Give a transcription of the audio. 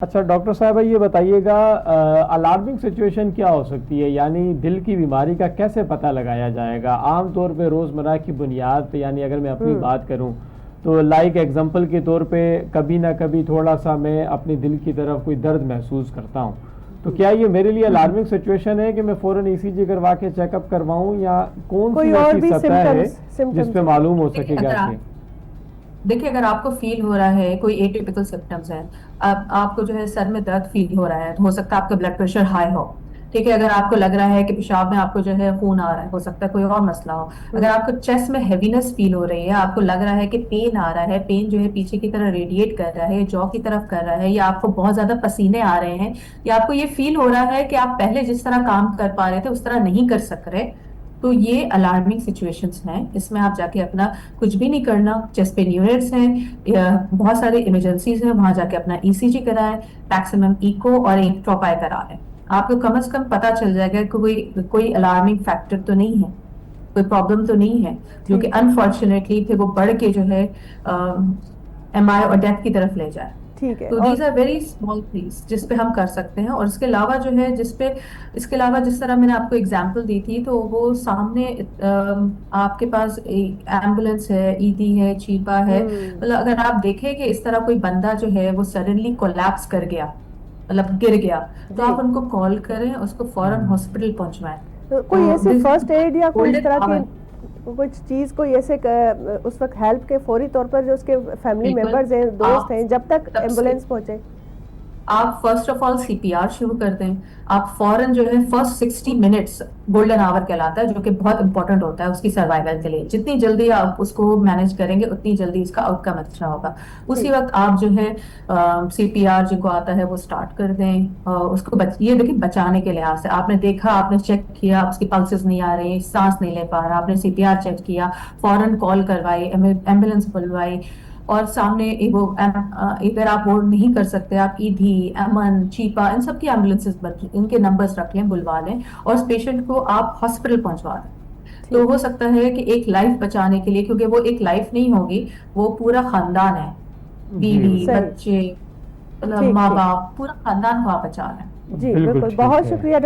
अच्छा डॉक्टर साहब ये बताइएगा अलार्मिंग सिचुएशन क्या हो सकती है, यानी दिल की बीमारी का कैसे पता लगाया जाएगा आम तौर पे रोज़मर्रा की बुनियाद पे। यानी अगर मैं अपनी बात करूं तो लाइक एग्जांपल के तौर पे कभी ना कभी थोड़ा सा मैं अपने दिल की तरफ कोई दर्द महसूस करता हूं, तो क्या ये मेरे लिए अलार्मिंग सिचुएशन है कि मैं फ़ौरन ईसीजी करवा के चेकअप करवाऊं, या कौन सी कोई और ऐसी भी सतह है जिस सिम्टम्स पे है? मालूम हो देखिए सकेगा अगर कि। आप देखिए अगर आपको फील हो रहा है कोई एटिपिकल सिम्टम्स है। आपको जो है सर में दर्द फील हो रहा है तो हो सकता है आपका ब्लड प्रेशर हाई हो। ठीक है, अगर आपको लग रहा है कि पेशाब में आपको जो है खून आ रहा है, हो सकता है कोई और मसला हो। अगर हम्म। आपको चेस्ट में हैवीनेस फील हो रही है, आपको लग रहा है कि पेन आ रहा है, पेन जो है पीछे की तरह रेडिएट कर रहा है, जॉ की तरफ कर रहा है, या आपको बहुत ज्यादा पसीने आ रहे हैं, या आपको ये फील हो रहा है कि आप पहले जिस तरह काम कर पा रहे थे उस तरह नहीं कर सक रहे, तो ये अलार्मिंग सिचुएशंस हैं। इसमें आप जाके अपना कुछ भी नहीं करना, चेस्ट पेन यूनिट्स हैं या बहुत सारे इमरजेंसीज हैं, वहां जाके अपना ईसीजी कराएं, मैक्सिमम इको और एक ट्रोपाई करा लें। आपको कम से कम पता चल जाएगा कि कोई कोई अलार्मिंग फैक्टर तो नहीं है, कोई प्रॉब्लम तो नहीं है जो कि ठीक है। अनफॉर्चुनेटली फिर वो बढ़ के जो है एमआई और डेथ की तरफ ले जाए। ठीक है। तो और these are very small things जिस पे हम कर सकते हैं। और इसके अलावा जो है इसके अलावा जिस तरह मैंने आपको एग्जांपल दी थी, तो वो सामने आपके पास एक एम्बुलेंस है, ईदी है, चीपा है, हम्म। मतलब अगर आप देखें कि इस तरह कोई बंदा जो है वो सडनली कोलैप्स कर गया, मतलब गिर गया, तो जी। आप उनको कॉल करें, उसको फौरन हॉस्पिटल पहुंचवाएं। तो कोई तो ऐसे दिस फर्स्ट एड या कोई इस गोल्डन तरह की आवर। कुछ चीज, कोई ऐसे उस वक्त हेल्प के फौरी तौर पर जो उसके फैमिली बिल्कुल। मेंबर्स हैं, दोस्त आप हैं, जब तक सबसे एम्बुलेंस पहुंचे? आप फर्स्ट ऑफ ऑल सीपीआर शुरू कर दें। आप फौरन जो है फर्स्ट 60 मिनट्स गोल्डन आवर कहलाता है, जो कि बहुत इंपॉर्टेंट होता है उसकी सर्वाइवल के लिए। जितनी जल्दी आप उसको मैनेज करेंगे उतनी जल्दी इसका आउटकम अच्छा होगा। उसी ठीक। वक्त आप जो है सीपीआर जिनको आता है वो स्टार्ट कर दें। ये देखिए, बचाने के लिहाज से आपने देखा, आपने चेक किया उसकी पल्सेस नहीं आ रही, सांस नहीं ले पा रहा, आपने सीपीआर चेक किया, फौरन कॉल करवाई, एम्बुलेंस बुलवाई। और सामने अगर आप वो नहीं कर सकते, आप ईधी, अमन, चीपा, इन सब की एम्बुलेंसेस इनके नंबर्स रख लें, बुलवा लें, और उस पेशेंट को आप हॉस्पिटल पहुंचवा दें। तो ठीक हो है। सकता है कि एक लाइफ बचाने के लिए, क्योंकि वो एक लाइफ नहीं होगी, वो पूरा खानदान है, जी बीवी, सही। बच्चे, ठीक माँ ठीक। बाप, पूरा खानदान को आप बचा रहे हैं। जी बिल्कुल बिल्कुल, ठीक बहुत है। शुक्रिया।